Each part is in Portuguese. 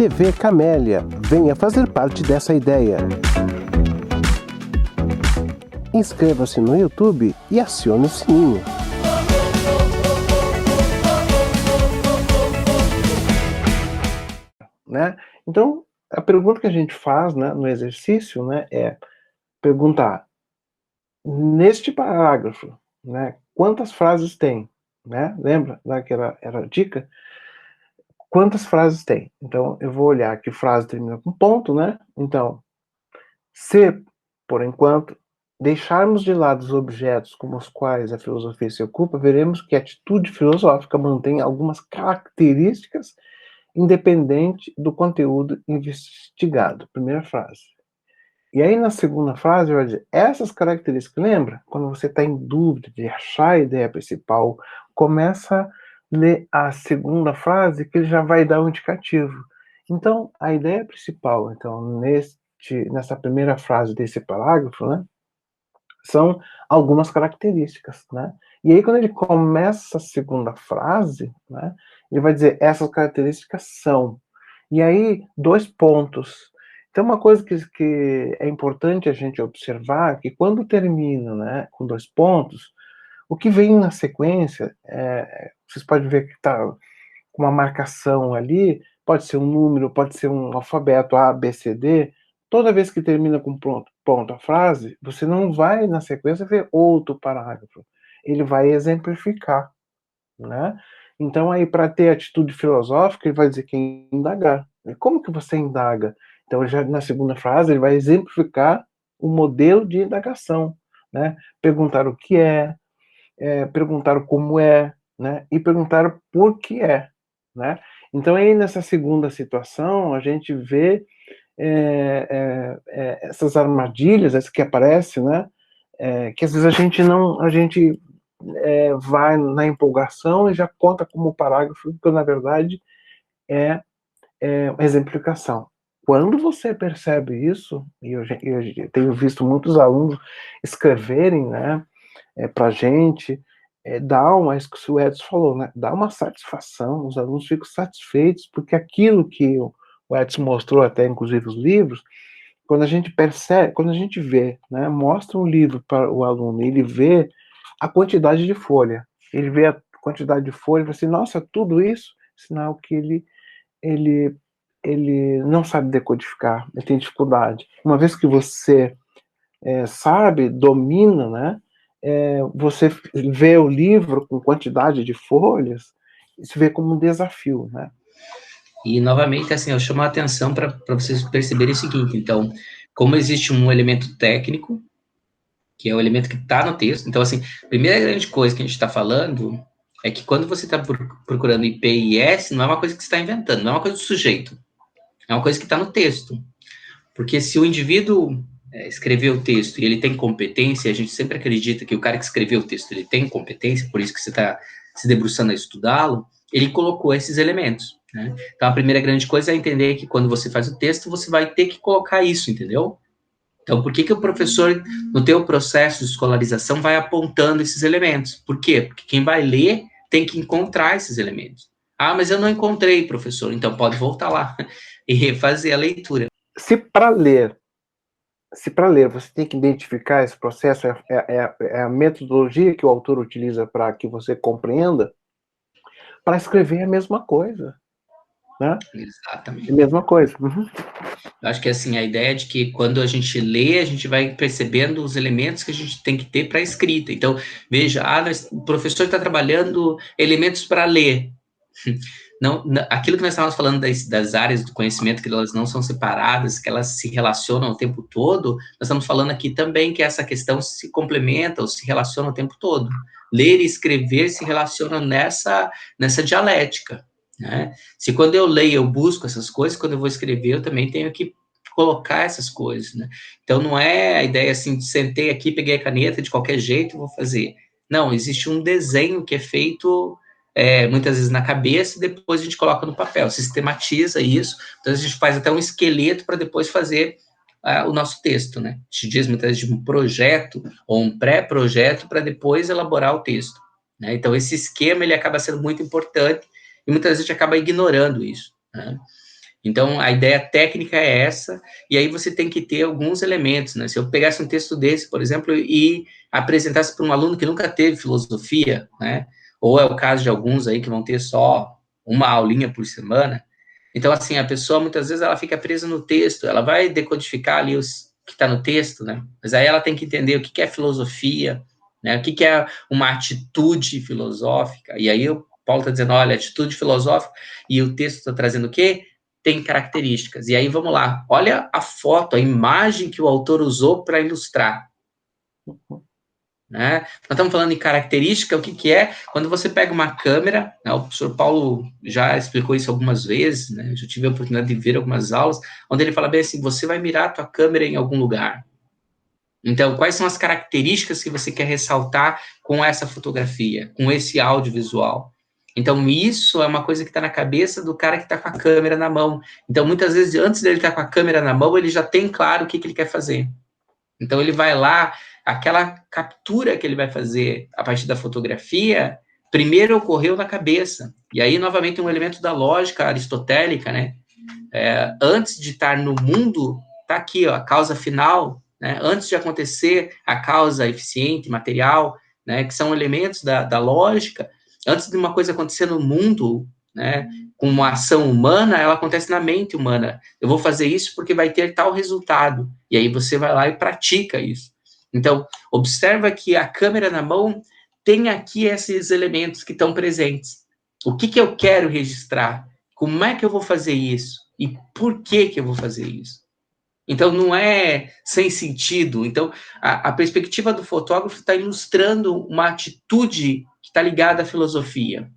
TV Camélia. Venha fazer parte dessa ideia. Inscreva-se no YouTube e acione o sininho. Né? Então, a pergunta que a gente faz, né, no exercício, né, é perguntar, neste parágrafo, né, quantas frases tem? Né? Lembra que era a dica? Quantas frases tem? Então, eu vou olhar que frase termina com ponto, né? Então, se, por enquanto, deixarmos de lado os objetos com os quais a filosofia se ocupa, veremos que a atitude filosófica mantém algumas características independente do conteúdo investigado. Primeira frase. E aí, na segunda frase, vai dizer, essas características, lembra? Quando você está em dúvida de achar a ideia principal, começa a ler a segunda frase, que ele já vai dar um indicativo. Então, a ideia principal, então, nessa primeira frase desse parágrafo, né, são algumas características, né? E aí, quando ele começa a segunda frase, né, ele vai dizer, essas características são. E aí, 2 pontos. Então, uma coisa que é importante a gente observar, que quando termina, né, com 2 pontos, o que vem na sequência, vocês podem ver que está com uma marcação ali, pode ser um número, pode ser um alfabeto A, B, C, D. Toda vez que termina com ponto a frase, você não vai, na sequência, ver outro parágrafo. Ele vai exemplificar, né? Então, aí, para ter atitude filosófica, ele vai dizer que indagar. E como que você indaga? Então, já na segunda frase, ele vai exemplificar o modelo de indagação, né? Perguntar o que perguntar o como né? E perguntar por que né? Então, aí, nessa segunda situação, a gente vê essas armadilhas, essa que aparece, né? Que às vezes a gente vai na empolgação e já conta como parágrafo, porque na verdade é uma exemplificação. Quando você percebe isso, e eu tenho visto muitos alunos escreverem, né, para a gente, isso que o Edson falou, né, dá uma satisfação, os alunos ficam satisfeitos, porque aquilo que o Edson mostrou até, inclusive, os livros, quando a gente percebe, quando a gente vê, né, mostra um livro para o aluno, ele vê a quantidade de folha, ele vê a quantidade de folha e fala assim, nossa, tudo isso? Sinal que ele, ele não sabe decodificar, ele tem dificuldade. Uma vez que você sabe, domina, né, você vê o livro com quantidade de folhas, se vê como um desafio, né? E, novamente, assim, eu chamo a atenção para vocês perceberem o seguinte, então, como existe um elemento técnico, que é o elemento que está no texto, então, assim, a primeira grande coisa que a gente está falando é que quando você está procurando IP e IS, não é uma coisa que você está inventando, não é uma coisa do sujeito, é uma coisa que está no texto. Porque se o indivíduo escreveu o texto e ele tem competência, a gente sempre acredita que o cara que escreveu o texto, ele tem competência, por isso que você está se debruçando a estudá-lo, ele colocou esses elementos, né? Então, a primeira grande coisa é entender que quando você faz o texto, você vai ter que colocar isso, entendeu? Então, por que o professor, no teu processo de escolarização, vai apontando esses elementos? Por quê? Porque quem vai ler tem que encontrar esses elementos. Ah, mas eu não encontrei, professor. Então, pode voltar lá e refazer a leitura. Se para ler você tem que identificar esse processo, é a metodologia que o autor utiliza para que você compreenda, para escrever é a mesma coisa, né? Exatamente. É a mesma coisa. Uhum. Eu acho que assim, a ideia de que quando a gente lê, a gente vai percebendo os elementos que a gente tem que ter para a escrita. Então, veja, o professor está trabalhando elementos para ler. Não, aquilo que nós estávamos falando das áreas do conhecimento, que elas não são separadas, que elas se relacionam o tempo todo, nós estamos falando aqui também que essa questão se complementa ou se relaciona o tempo todo. Ler e escrever se relacionam nessa dialética, né? Se quando eu leio eu busco essas coisas, quando eu vou escrever eu também tenho que colocar essas coisas, né? Então não é a ideia assim de sentei aqui, peguei a caneta de qualquer jeito vou fazer. Não, existe um desenho que é feito muitas vezes na cabeça e depois a gente coloca no papel, sistematiza isso, então a gente faz até um esqueleto para depois fazer o nosso texto, né? A gente diz muitas vezes de um projeto ou um pré-projeto para depois elaborar o texto, né? Então esse esquema ele acaba sendo muito importante e muitas vezes a gente acaba ignorando isso, né? Então, a ideia técnica é essa, e aí você tem que ter alguns elementos, né? Se eu pegasse um texto desse, por exemplo, e apresentasse para um aluno que nunca teve filosofia, né? Ou é o caso de alguns aí que vão ter só uma aulinha por semana. Então, assim, a pessoa, muitas vezes, ela fica presa no texto, ela vai decodificar ali os que está no texto, né? Mas aí ela tem que entender o que é filosofia, né? O que é uma atitude filosófica. E aí o Paulo está dizendo, olha, atitude filosófica, e o texto está trazendo o quê? Tem características. E aí, vamos lá, olha a foto, a imagem que o autor usou para ilustrar. Né? Nós estamos falando em característica, o que é? Quando você pega uma câmera, né, o professor Paulo já explicou isso algumas vezes, né, eu já tive a oportunidade de ver algumas aulas, onde ele fala bem assim, você vai mirar a tua câmera em algum lugar. Então, quais são as características que você quer ressaltar com essa fotografia, com esse audiovisual? Então, isso é uma coisa que está na cabeça do cara que está com a câmera na mão. Então, muitas vezes, antes dele estar com a câmera na mão, ele já tem claro o que ele quer fazer. Então, ele vai lá, aquela captura que ele vai fazer a partir da fotografia, primeiro ocorreu na cabeça. E aí, novamente, um elemento da lógica aristotélica, né? Antes de estar no mundo, está aqui, ó, a causa final, né? Antes de acontecer a causa eficiente, material, né? Que são elementos da lógica, antes de uma coisa acontecer no mundo, né? Com uma ação humana, ela acontece na mente humana. Eu vou fazer isso porque vai ter tal resultado. E aí você vai lá e pratica isso. Então, observa que a câmera na mão tem aqui esses elementos que estão presentes. O que eu quero registrar? Como é que eu vou fazer isso? E por que eu vou fazer isso? Então, não é sem sentido. Então, a perspectiva do fotógrafo está ilustrando uma atitude que está ligada à filosofia.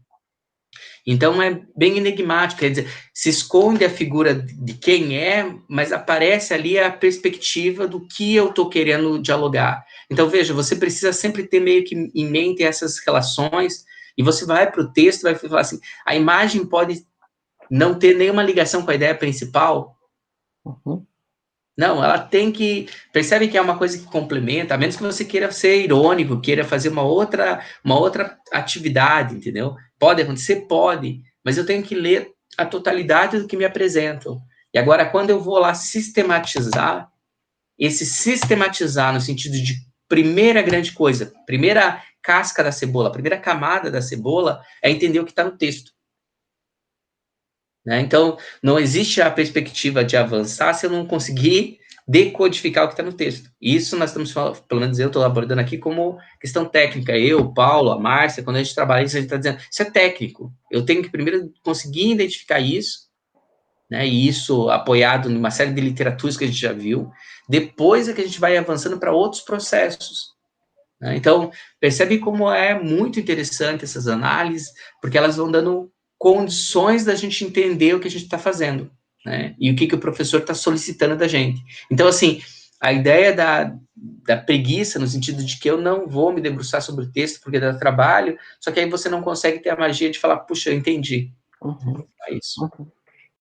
Então, é bem enigmático, quer dizer, se esconde a figura de quem é, mas aparece ali a perspectiva do que eu estou querendo dialogar. Então, veja, você precisa sempre ter meio que em mente essas relações, e você vai para o texto e vai falar assim, a imagem pode não ter nenhuma ligação com a ideia principal. Não, ela tem que... Percebe que é uma coisa que complementa, a menos que você queira ser irônico, queira fazer uma outra atividade, entendeu? Pode acontecer? Pode, mas eu tenho que ler a totalidade do que me apresentam. E agora, quando eu vou lá sistematizar, esse sistematizar no sentido de primeira grande coisa, primeira casca da cebola, primeira camada da cebola, é entender o que está no texto. Né? Então, não existe a perspectiva de avançar se eu não conseguir decodificar o que está no texto. Isso nós estamos falando, pelo menos eu estou abordando aqui como questão técnica. Eu, o Paulo, a Márcia, quando a gente trabalha isso, a gente está dizendo, isso é técnico. Eu tenho que primeiro conseguir identificar isso, né? E isso apoiado numa série de literaturas que a gente já viu. Depois é que a gente vai avançando para outros processos. Né? Então, percebe como é muito interessante essas análises, porque elas vão dando condições da gente entender o que a gente está fazendo, né? E o que o professor está solicitando da gente. Então, assim, a ideia da preguiça, no sentido de que eu não vou me debruçar sobre o texto porque dá trabalho, só que aí você não consegue ter a magia de falar, puxa, eu entendi. É isso.